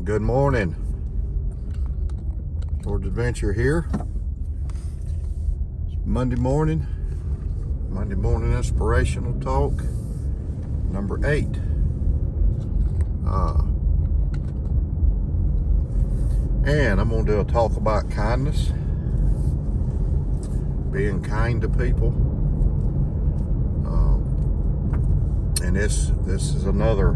Good morning. Towards Adventure here. It's Monday morning inspirational talk number 8. And I'm going to do a talk about kindness, being kind to people. And this is another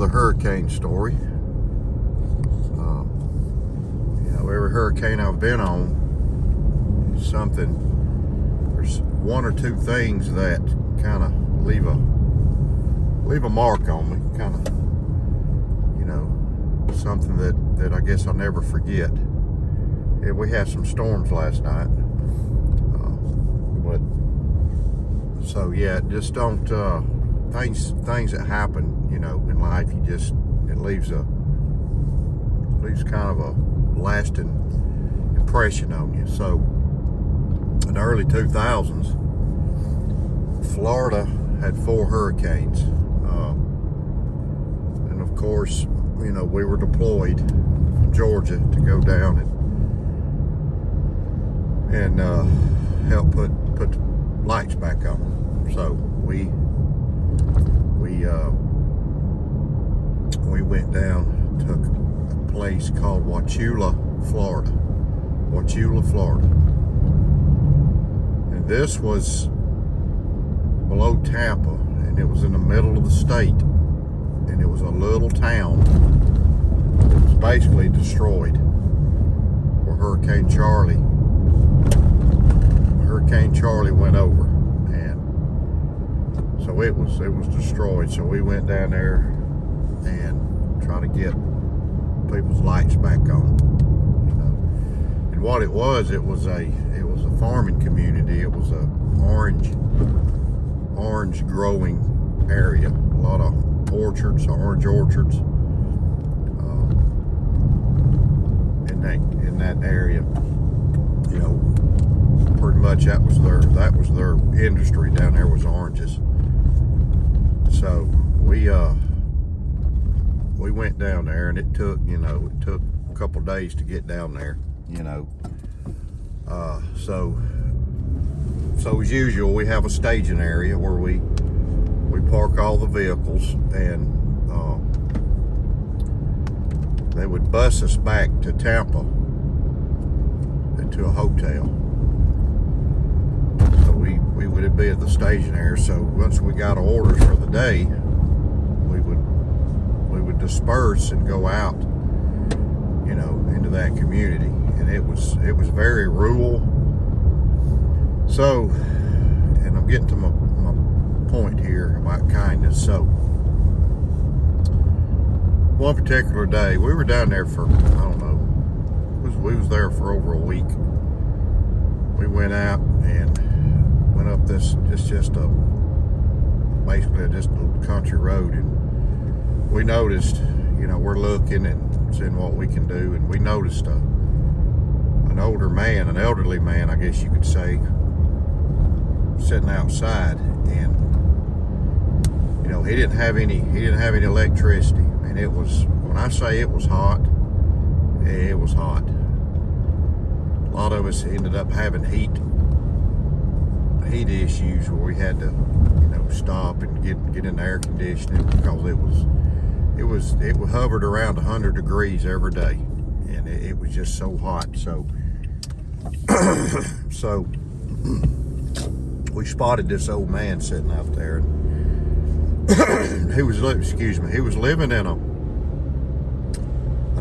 hurricane story. Every hurricane I've been on is something. There's one or two things that kind of leave a mark on me. Kind of, something that I guess I'll never forget. Yeah, we had some storms last night, just don't things that happen, in life. It leaves kind of a lasting impression on you. So in the early 2000s, Florida had 4 hurricanes, and of course, we were deployed from Georgia to go down and help put the lights back on. So we went down to a place called Wauchula, Florida. And this was below Tampa, and it was in the middle of the state, and it was a little town that was basically destroyed where Hurricane Charlie went over, and so it was destroyed. So we went down there and tried to get people's lights back on. And what it was a farming community. It was a orange growing area. A lot of orange orchards in that area. Pretty much that was their industry down there, was oranges. So we went down there, and it took a couple days to get down there. So as usual, we have a staging area where we park all the vehicles, and they would bus us back to Tampa to a hotel. So we would be at the staging area. So once we got orders for the day, we would disperse and go out, into that community. And it was very rural. So, and I'm getting to my point here about kindness. So one particular day, we were down there for, we was there for over a week. We went out and went up this basically just a country road, and we noticed, we're looking and seeing what we can do, and we noticed an elderly man, I guess you could say, sitting outside, and he didn't have any electricity, and it was, when I say it was hot, it was hot. A lot of us ended up having heat issues where we had to stop and get in the air conditioning, because it hovered around 100 degrees every day, and it was just so hot. So so we spotted this old man sitting out there, and he was living in an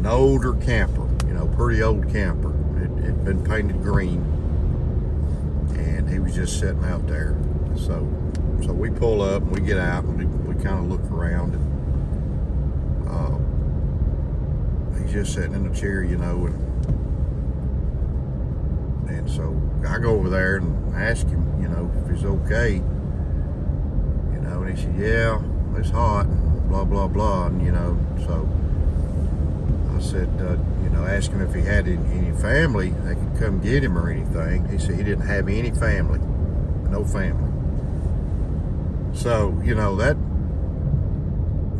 older camper, pretty old camper. It had been painted green, and he was just sitting out there. So we pull up and we get out, and we kind of look around, and he's just sitting in a chair, and so I go over there and ask him, if he's okay, and he said, yeah, it's hot, and blah, blah, blah, and, so I said, ask him if he had any family that could come get him or anything. He said he didn't have any family, no family. So, that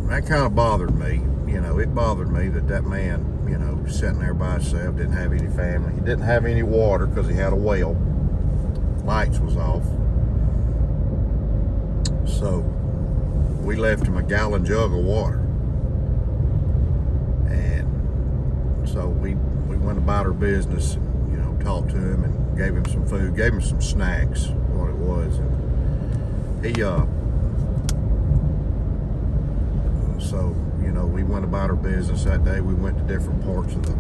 that kind of bothered me. You know, it bothered me that man, you know, sitting there by himself, didn't have any family. He didn't have any water because he had a well. Lights was off. So we left him a gallon jug of water. And so we went about our business and, you know, talked to him and gave him some food, gave him some snacks, what it was. And he, so, you know, we went about our business that day. We went to different parts of the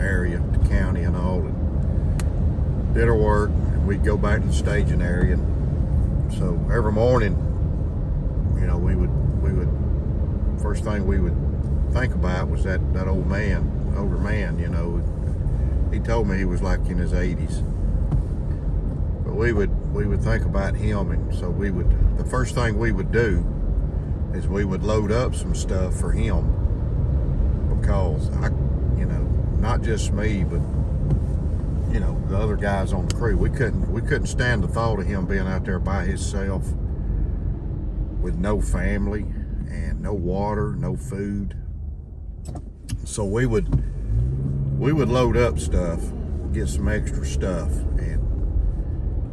area, the county and all, and did our work. And we'd go back to the staging area. And so every morning, you know, we would, first thing we would think about was that older man, you know. He told me he was like in his 80s. But we would think about him, and so the first thing we would do is we would load up some stuff for him, because you know, not just me, but, you know, the other guys on the crew, we couldn't stand the thought of him being out there by himself with no family and no water, no food. So we would load up stuff, get some extra stuff. And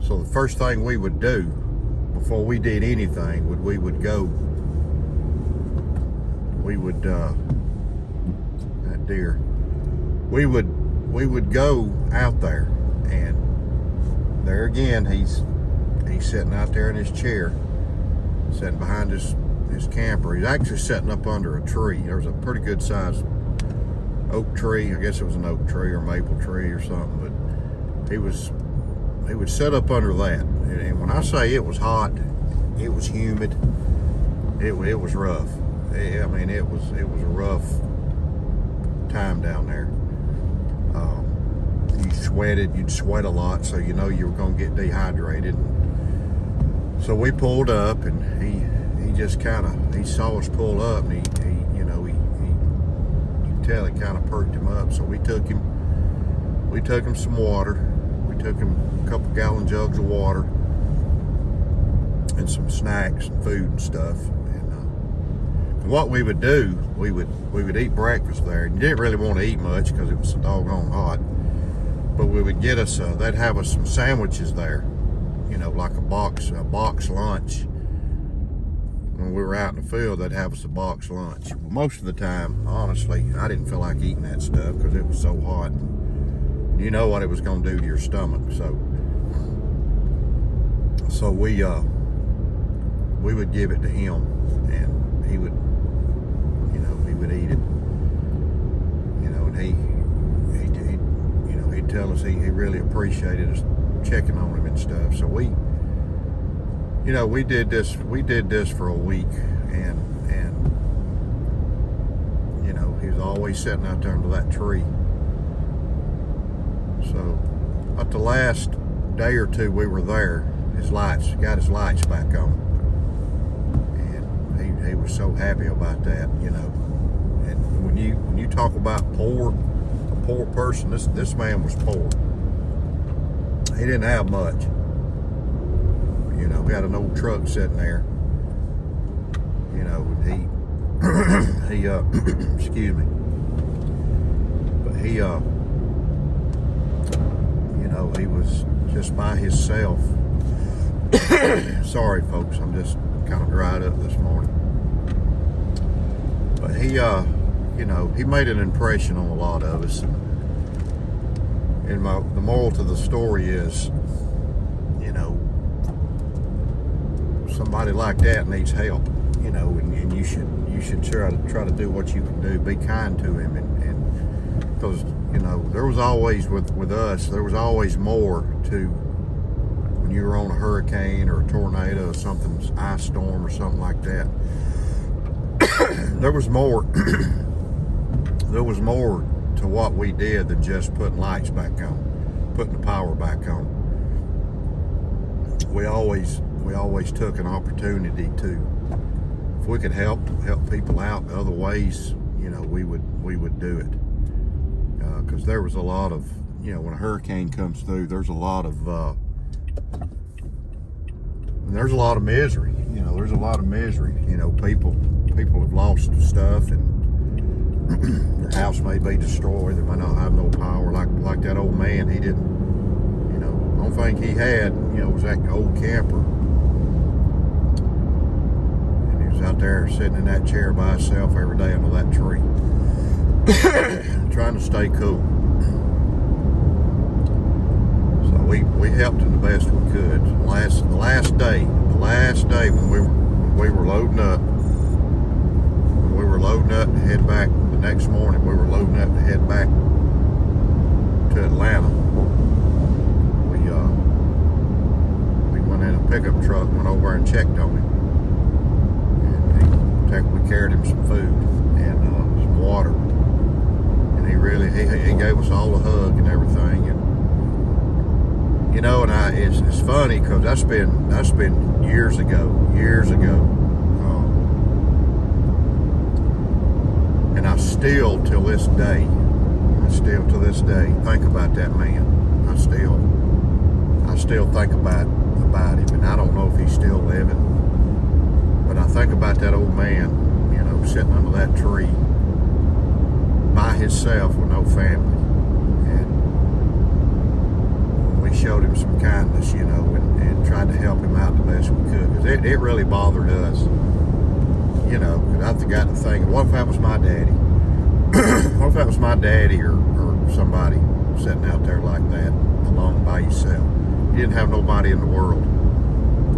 so the first thing we would do before we did anything we would go out there. And there again, he's sitting out there in his chair, sitting behind his camper. He's actually sitting up under a tree. There was a pretty good sized oak tree. I guess it was an oak tree or maple tree or something, but he would sit up under that. And when I say it was hot, it was humid, it was rough. I mean, it was a rough time down there. You'd sweat a lot, so you know you were going to get dehydrated. So we pulled up, and he just he saw us pull up, and he you know, you could tell it kind of perked him up. So we took him some water. We took him a couple gallon jugs of water and some snacks and food and stuff. And what we would do, we would eat breakfast there. You didn't really want to eat much because it was so doggone hot. But we would get us, they'd have us some sandwiches there, you know, like a box lunch. When we were out in the field, they'd have us a box lunch. Well, most of the time, honestly, I didn't feel like eating that stuff because it was so hot. You know what it was going to do to your stomach. So we would give it to him, and he would, you know, he would eat it. You know, and he'd tell us he really appreciated us checking on him and stuff. So we did this for a week, and you know, he was always sitting out there under that tree. So about the last day or two we were there, got his lights back on, and he was so happy about that, you know. And when you talk about a poor person, this man was poor. He didn't have much. You know, we had an old truck sitting there. You know, he excuse me. But he you know, he was just by himself. Sorry folks, I'm just kind of dried up this morning. But he you know, he made an impression on a lot of us. And the moral to the story is, you know, somebody like that needs help, you know, and you should try to do what you can do. Be kind to him, and because, you know, there was always with us, there was always more to when you were on a hurricane or a tornado or something, ice storm or something like that. There was more. There was more to what we did than just putting lights back on, putting the power back on. We always took an opportunity to, if we could help people out in other ways, you know, we would do it. Because there was a lot of, you know, when a hurricane comes through, there's a lot of misery. You know, there's a lot of misery. You know, people have lost lost stuff, and their house may be destroyed. They might not have no power. Like that old man, he didn't, the only thing he had, was that old camper. And he was out there sitting in that chair by himself every day under that tree, trying to stay cool. So we helped him the best we could. The last day when we were loading up, to head back the next morning, we were loading up to head back to Atlanta. We went in a pickup truck, went over and checked on him, and we carried him some food and some water, and he gave us all a hug and everything. And it's funny because that's been years ago. And I still till this day think about that man. I still think about him, and I don't know if he's still living, but I think about that old man, sitting under that tree by himself with no family. And we showed him some kindness, and tried to help him out the best we could, because it really bothered us. Because I got to think, what if that was my daddy? What if that was my daddy or somebody sitting out there like that, alone by yourself? You didn't have nobody in the world.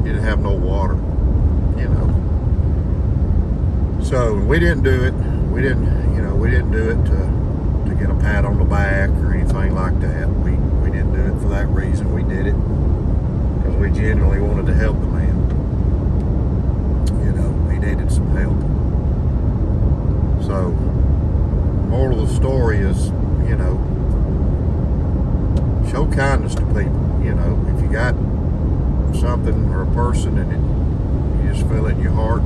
You didn't have no water, So we didn't do it. We didn't do it to get a pat on the back or anything like that. We didn't do it for that reason. We did it because we genuinely wanted to help the man. He needed some help. So, moral of the story is, show kindness to people. If you got something or a person and you just feel it in your heart,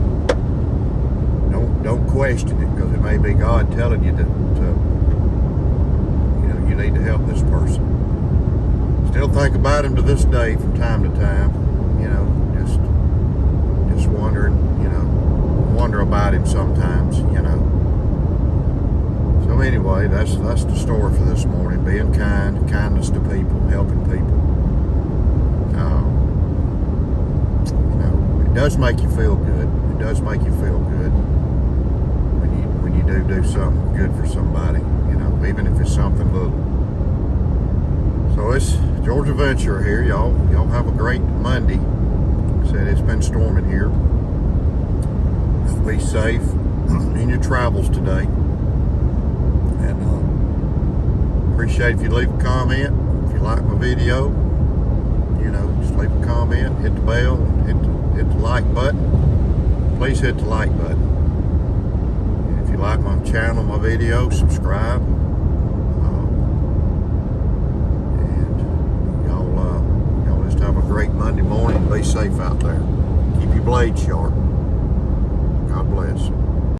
don't question it, because it may be God telling you to you need to help this person. Still think about him to this day from time to time. Just wonder about him sometimes. So anyway, that's the story for this morning. Being kindness to people, helping people. It does make you feel good. It does make you feel good when you do something good for somebody. Even if it's something little. So it's Georgia Venture here, y'all. Y'all have a great Monday. Said it's been storming here. Be safe in your travels today. And appreciate if you leave a comment. If you like my video, just leave a comment, hit the bell, hit the like button. Please hit the like button. And if you like my channel, my video, subscribe. And y'all just have a great Monday morning. Be safe out there. Keep your blade sharp. God bless.